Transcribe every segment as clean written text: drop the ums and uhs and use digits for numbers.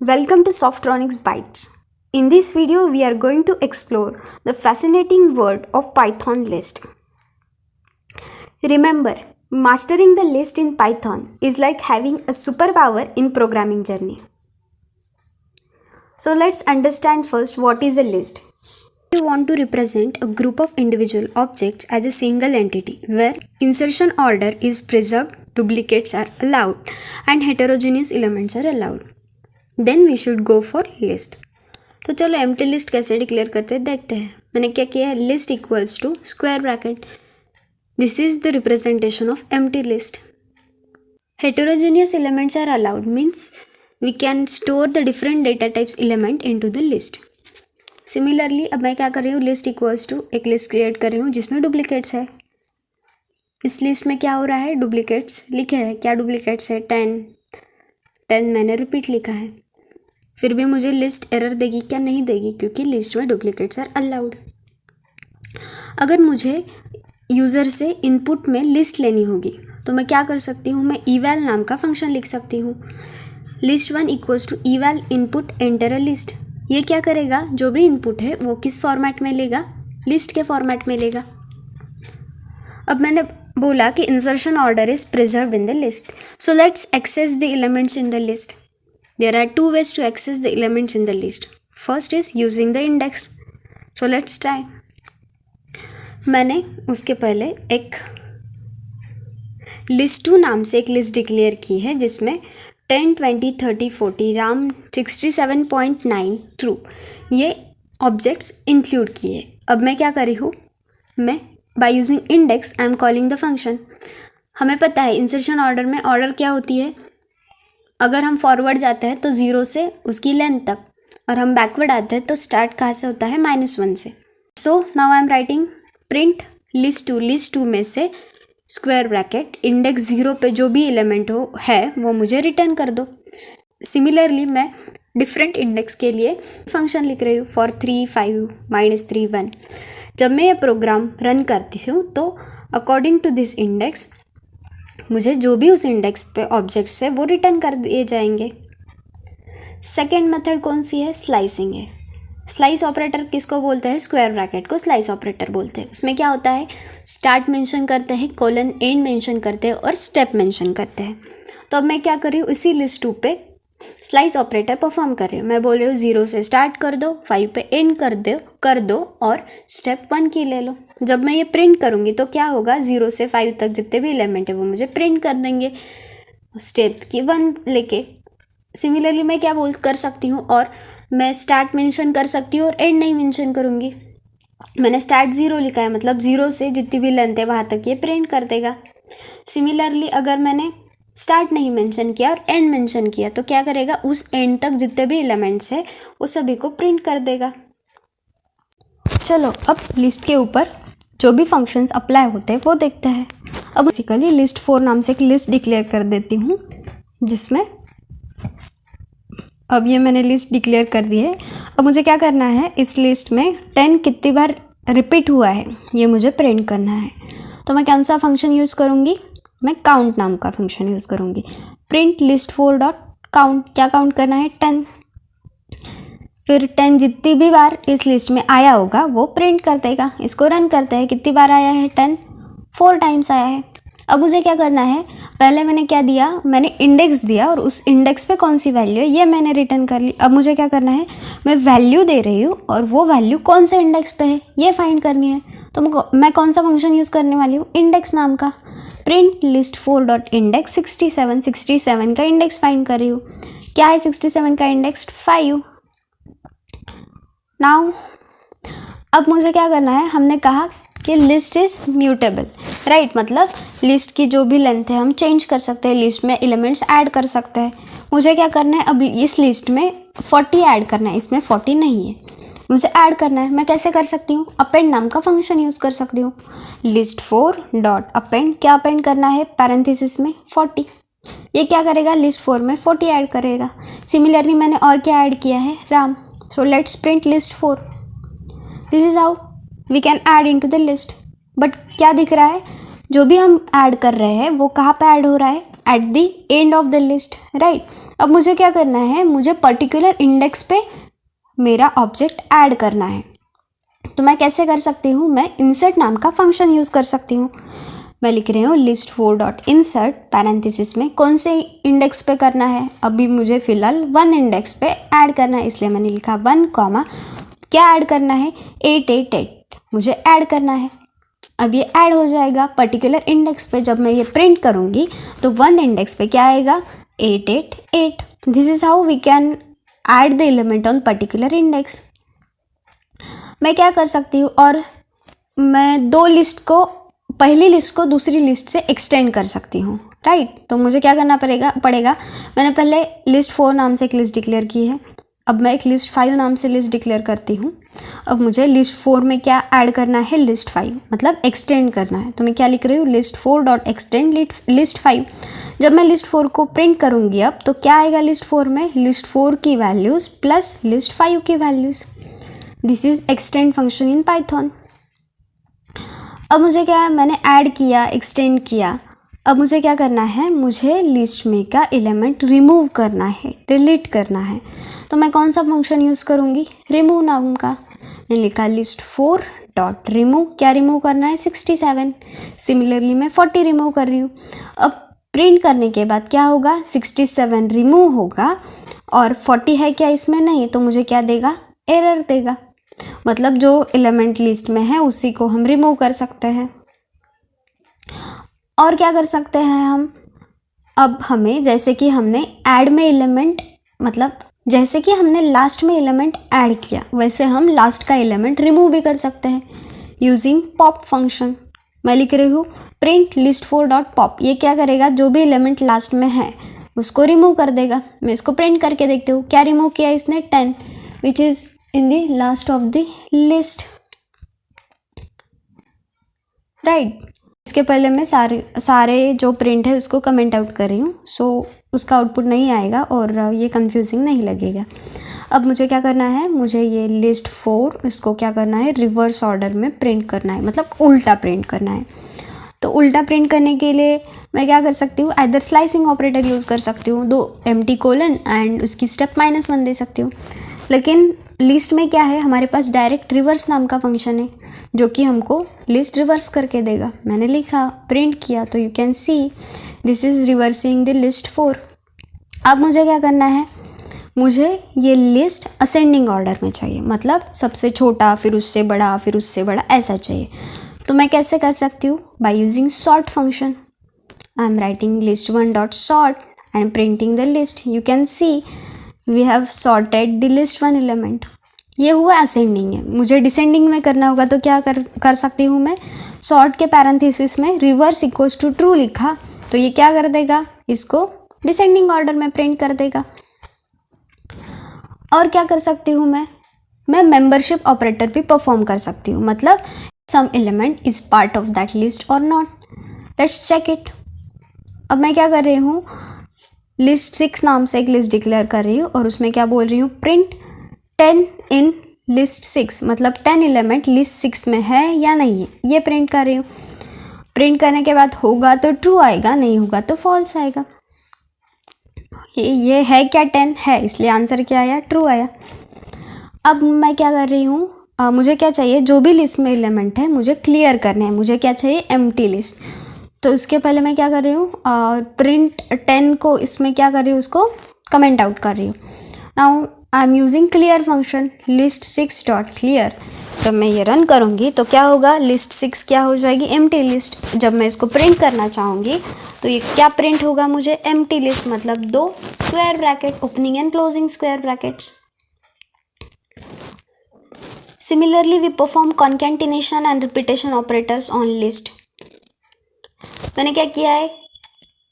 Welcome to Softronics Bytes. In this video, we are going to explore the fascinating world of Python list. Remember, mastering the list in Python is like having a superpower in programming journey. So let's understand first what is a list. You want to represent a group of individual objects as a single entity where insertion order is preserved, duplicates are allowed, and heterogeneous elements are allowed. Then we should go for list. तो चलो empty list कैसे declare करते हैं देखते हैं. मैंने क्या किया है, list equals to square bracket. This is the representation of empty list. Heterogeneous elements are allowed means we can store the different data types element into the list. Similarly अब मैं क्या कर रही हूँ, लिस्ट इक्वल्स टू एक list create कर रही हूँ जिसमें डुप्लीकेट्स है. इस लिस्ट में क्या हो रहा है, डुप्लीकेट्स लिखे हैं. क्या डुप्लीकेट्स है, 10 मैंने रिपीट लिखा है. फिर भी मुझे लिस्ट एरर देगी क्या, नहीं देगी, क्योंकि लिस्ट में डुप्लीकेट्स आर अलाउड. अगर मुझे यूज़र से इनपुट में लिस्ट लेनी होगी तो मैं क्या कर सकती हूँ, मैं eval नाम का फंक्शन लिख सकती हूँ. list1 equals to eval input enter a list. ये क्या करेगा, जो भी इनपुट है वो किस फॉर्मेट में लेगा, लिस्ट के फॉर्मेट में लेगा. अब मैंने बोला कि insertion order is preserved in the list. So let's access the elements in the list. There are two ways to access the elements in the list. First is using the index. So let's try. मैंने उसके पहले एक list2 नाम से एक list declare की है जिसमें 10, 20, 30, 40, RAM 67.9 ट्रू ये ऑब्जेक्ट्स इंक्लूड किए. अब मैं क्या कर रही हूँ, मैं by using index I am calling the function. हमें पता है इंसर्शन ऑर्डर में ऑर्डर क्या होती है, अगर हम फॉरवर्ड जाते हैं तो 0 से उसकी लेंथ तक, और हम बैकवर्ड आते हैं तो स्टार्ट कहाँ से होता है, -1 से. So now I am writing print list two में से स्क्वायर ब्रैकेट इंडेक्स 0 पे जो भी एलिमेंट हो है वो मुझे रिटर्न कर दो. सिमिलरली मैं डिफरेंट इंडेक्स के लिए फंक्शन लिख रही हूँ फॉर 3, 5, -3, 1. जब मैं ये प्रोग्राम रन करती हूँ तो अकॉर्डिंग टू दिस इंडेक्स मुझे जो भी उस इंडेक्स पे ऑब्जेक्ट्स है वो रिटर्न कर दिए जाएंगे. सेकेंड मेथड कौन सी है, स्लाइसिंग है. स्लाइस ऑपरेटर किसको बोलते हैं, स्क्वायर ब्रैकेट को स्लाइस ऑपरेटर बोलते हैं. उसमें क्या होता है, स्टार्ट मेंशन करते हैं, कोलन एंड मेंशन करते हैं और स्टेप मेंशन करते हैं. तो अब मैं क्या कर रही हूँ, इसी लिस्ट 2 पे स्लाइस ऑपरेटर परफॉर्म कर रही हूँ. मैं बोल रही हूँ 0 से स्टार्ट कर दो, 5 पे एंड कर दो और स्टेप 1 की ले लो. जब मैं ये प्रिंट करूँगी तो क्या होगा, 0 से 5 तक जितने भी एलिमेंट है वो मुझे प्रिंट कर देंगे स्टेप की 1 लेके. सिमिलरली मैं क्या कर सकती हूँ, और मैं स्टार्ट मेंशन कर सकती हूँ और एंड नहीं मेंशन करूँगी. मैंने स्टार्ट 0 लिखा है मतलब 0 से जितनी भी लेंथ है वहाँ तक ये प्रिंट कर देगा. सिमिलरली अगर मैंने स्टार्ट नहीं मेंशन किया और एंड मेंशन किया तो क्या करेगा, उस एंड तक जितने भी एलिमेंट्स है वो सभी को प्रिंट कर देगा. चलो अब लिस्ट के ऊपर जो भी फंक्शंस अप्लाई होते हैं वो देखते हैं. अब बेसिकली list4 नाम से एक लिस्ट डिक्लेयर कर देती हूँ जिसमें अब ये मैंने लिस्ट डिक्लेयर कर दी है. अब मुझे क्या करना है, इस लिस्ट में 10 कितनी बार रिपीट हुआ है ये मुझे प्रिंट करना है. तो मैं कौन सा फंक्शन यूज़ करूँगी, मैं काउंट नाम का फंक्शन यूज़ करूँगी. प्रिंट list4 डॉट काउंट, क्या काउंट करना है, 10. फिर 10 जितनी भी बार इस लिस्ट में आया होगा वो प्रिंट कर देगा. इसको रन करते हैं, कितनी बार आया है, 10, 4 टाइम्स आया है. अब मुझे क्या करना है, पहले मैंने क्या दिया, मैंने इंडेक्स दिया और उस इंडेक्स पे कौन सी वैल्यू है ये मैंने रिटर्न कर ली. अब मुझे क्या करना है, मैं वैल्यू दे रही हूँ और वो वैल्यू कौन से इंडेक्स पे है ये फाइंड करनी है. तो मैं कौन सा फंक्शन यूज़ करने वाली हूँ, इंडेक्स नाम का. प्रिंट list4 डॉट इंडेक्स 67 का इंडेक्स फाइंड कर रही हूँ. क्या है 67 का इंडेक्स, 5. नाउ अब मुझे क्या करना है, हमने कहा कि लिस्ट इज़ म्यूटेबल, राइट, मतलब लिस्ट की जो भी लेंथ है हम चेंज कर सकते हैं, लिस्ट में एलिमेंट्स ऐड कर सकते हैं. मुझे क्या करना है, अब इस लिस्ट में 40 ऐड करना है, इसमें 40 नहीं है, मुझे ऐड करना है. मैं कैसे कर सकती हूँ, अपेंड नाम का फंक्शन यूज़ कर सकती हूँ. list4 डॉट अपेंड, क्या अपेंड करना है, पैरेंथेसिस में 40. ये क्या करेगा, list4 में 40 ऐड करेगा. सिमिलरली मैंने और क्या ऐड किया है, RAM. So let's print list4. This is how we can add into the list. But क्या दिख रहा है, जो भी हम ऐड कर रहे हैं वो कहाँ पे ऐड हो रहा है, at the end of the list, right. अब मुझे क्या करना है, मुझे पर्टिकुलर इंडेक्स पे मेरा ऑब्जेक्ट ऐड करना है। तो मैं कैसे कर सकती हूँ, मैं इंसर्ट नाम का फंक्शन यूज़ कर सकती हूँ। मैं लिख रही हूँ list4 डॉट इंसर्ट पैरेंथेसिस में कौन से इंडेक्स पे करना है, अभी मुझे फ़िलहाल 1 इंडेक्स पे ऐड करना है, इसलिए मैंने लिखा 1 कॉमा क्या ऐड करना है, 888 मुझे ऐड करना है। अब ये ऐड हो जाएगा पर्टिकुलर इंडेक्स पे। जब मैं ये प्रिंट करूँगी तो 1 इंडेक्स पे क्या आएगा, 888। This is how we can add the element on particular index. मैं क्या कर सकती हूँ, और मैं दो लिस्ट को, पहली लिस्ट को दूसरी लिस्ट से एक्सटेंड कर सकती हूँ, राइट। तो मुझे क्या करना पड़ेगा, मैंने पहले list4 नाम से एक लिस्ट डिक्लेयर की है, अब मैं एक list5 नाम से लिस्ट डिक्लेयर करती हूँ। अब मुझे list4 में क्या ऐड करना है, list5, मतलब एक्सटेंड करना है। तो मैं क्या लिख रही हूँ, list4 डॉट एक्सटेंड list5। जब मैं list4 को प्रिंट करूँगी अब, तो क्या आएगा list4 में, list4 की वैल्यूज़ प्लस list5 की values. This is extend function in Python. अब मुझे क्या है, मैंने ऐड किया, एक्सटेंड किया, अब मुझे क्या करना है, मुझे लिस्ट में का एलिमेंट रिमूव करना है, डिलीट करना है। तो मैं कौन सा फंक्शन यूज़ करूँगी, रिमूव नाम का। मैंने लिखा list4 डॉट रिमूव, क्या रिमूव करना है, 67। सिमिलरली मैं 40 रिमूव कर रही हूँ। अब प्रिंट करने के बाद क्या होगा, 67 रिमूव होगा और 40 है क्या इसमें, नहीं, तो मुझे क्या देगा, एरर देगा। मतलब जो एलिमेंट लिस्ट में है उसी को हम रिमूव कर सकते हैं। और क्या कर सकते हैं हम, अब हमें जैसे कि हमने ऐड में एलिमेंट, मतलब जैसे कि हमने लास्ट में एलिमेंट ऐड किया, वैसे हम लास्ट का एलिमेंट रिमूव भी कर सकते हैं यूजिंग पॉप फंक्शन। मैं लिख रही हूँ प्रिंट list4 डॉट पॉप, ये क्या करेगा, जो भी एलिमेंट लास्ट में है उसको रिमूव कर देगा। मैं इसको प्रिंट करके देखती हूँ, क्या रिमूव किया इसने, 10, which is in the last of the list, right. इसके पहले मैं सारे जो प्रिंट है उसको कमेंट आउट कर रही हूँ, सो उसका आउटपुट नहीं आएगा और ये कंफ्यूजिंग नहीं लगेगा। अब मुझे क्या करना है, मुझे ये list4 इसको क्या करना है, रिवर्स ऑर्डर में प्रिंट करना है, मतलब उल्टा प्रिंट करना है। तो उल्टा प्रिंट करने के लिए मैं क्या कर सकती हूँ, आइदर स्लाइसिंग ऑपरेटर यूज़ कर सकती हूँ, 2 एम्प्टी कोलन एंड उसकी स्टेप -1 दे सकती हूँ। लेकिन लिस्ट में क्या है, हमारे पास डायरेक्ट रिवर्स नाम का फंक्शन है जो कि हमको लिस्ट रिवर्स करके देगा। मैंने लिखा, प्रिंट किया, तो you can see this is reversing the list4। अब मुझे क्या करना है, मुझे ये लिस्ट असेंडिंग ऑर्डर में चाहिए, मतलब सबसे छोटा फिर उससे बड़ा फिर उससे बड़ा ऐसा चाहिए। तो मैं कैसे कर सकती हूँ, by using sort function. I am writing list1 dot sort and printing the list. You can see we have sorted the list1 element. ये हुआ असेंडिंग है। मुझे डिसेंडिंग में करना होगा तो क्या कर सकती हूँ मैं, सॉर्ट के पैरेंथेसिस में रिवर्स इक्वल्स टू ट्रू लिखा, तो ये क्या कर देगा, इसको डिसेंडिंग ऑर्डर में प्रिंट कर देगा। और क्या कर सकती हूँ मैं मेंबरशिप ऑपरेटर भी परफॉर्म कर सकती हूँ, मतलब some element is part of that list और नॉट, लेट्स चेक इट। अब मैं क्या कर रही हूँ, list6 नाम से एक लिस्ट डिक्लेयर कर रही हूँ और उसमें क्या बोल रही हूँ, प्रिंट 10 इन list6, मतलब 10 एलिमेंट list6 में है या नहीं है, ये प्रिंट कर रही हूँ। प्रिंट करने के बाद होगा तो ट्रू आएगा, नहीं होगा तो फॉल्स आएगा। ये है क्या, 10 है, इसलिए आंसर क्या आया, ट्रू आया। अब मैं क्या कर रही हूँ, मुझे क्या चाहिए, जो भी लिस्ट में एलिमेंट है मुझे क्लियर करने हैं, मुझे क्या चाहिए, एम्प्टी लिस्ट। तो उसके पहले मैं क्या कर रही हूँ, प्रिंट 10 को इसमें क्या कर रही हूँ, उसको कमेंट आउट कर रही हूँ। Now I am using clear function, list6 dot clear. जब मैं ये रन करूँगी तो क्या होगा, list6 क्या हो जाएगी, एम्प्टी लिस्ट। जब मैं इसको प्रिंट करना चाहूँगी तो ये क्या प्रिंट होगा, मुझे एम्प्टी लिस्ट, मतलब 2 square bracket, opening and closing square brackets. Similarly we perform concatenation and repetition operators on list. मैंने क्या किया है,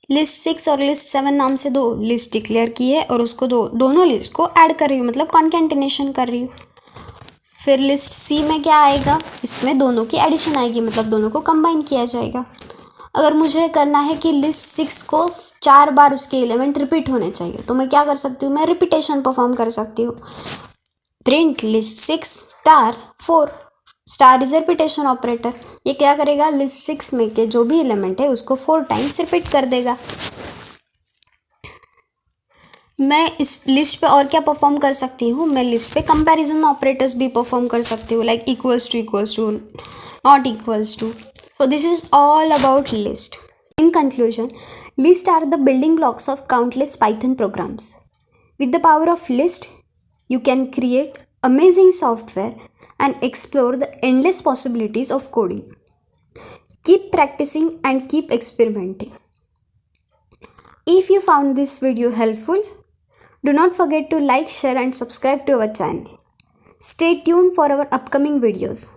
list6 और list7 नाम से 2 लिस्ट डिक्लेयर की है और उसको दोनों लिस्ट को ऐड कर रही हूँ, मतलब कॉन्केटेनेशन कर रही हूँ। फिर लिस्ट सी में क्या आएगा, इसमें दोनों की एडिशन आएगी, मतलब दोनों को कंबाइन किया जाएगा। अगर मुझे करना है कि list6 को 4 बार उसके एलिमेंट रिपीट होने चाहिए, तो मैं क्या कर सकती हूँ, मैं रिपीटेशन परफॉर्म कर सकती हूँ। Print list6 star 4, star is repetition operator. ये क्या करेगा, list6 में के जो भी एलिमेंट है उसको 4 टाइम्स रिपीट कर देगा। मैं इस लिस्ट पे और क्या परफॉर्म कर सकती हूँ, मैं लिस्ट पे कंपैरिजन ऑपरेटर्स भी परफॉर्म कर सकती हूँ, like equals to, not equals to. So this is all about list. In conclusion, lists are the building blocks of countless Python programs. With the power of list, you can create amazing software and explore the endless possibilities of coding. Keep practicing and keep experimenting. If you found this video helpful, do not forget to like, share and subscribe to our channel. Stay tuned for our upcoming videos.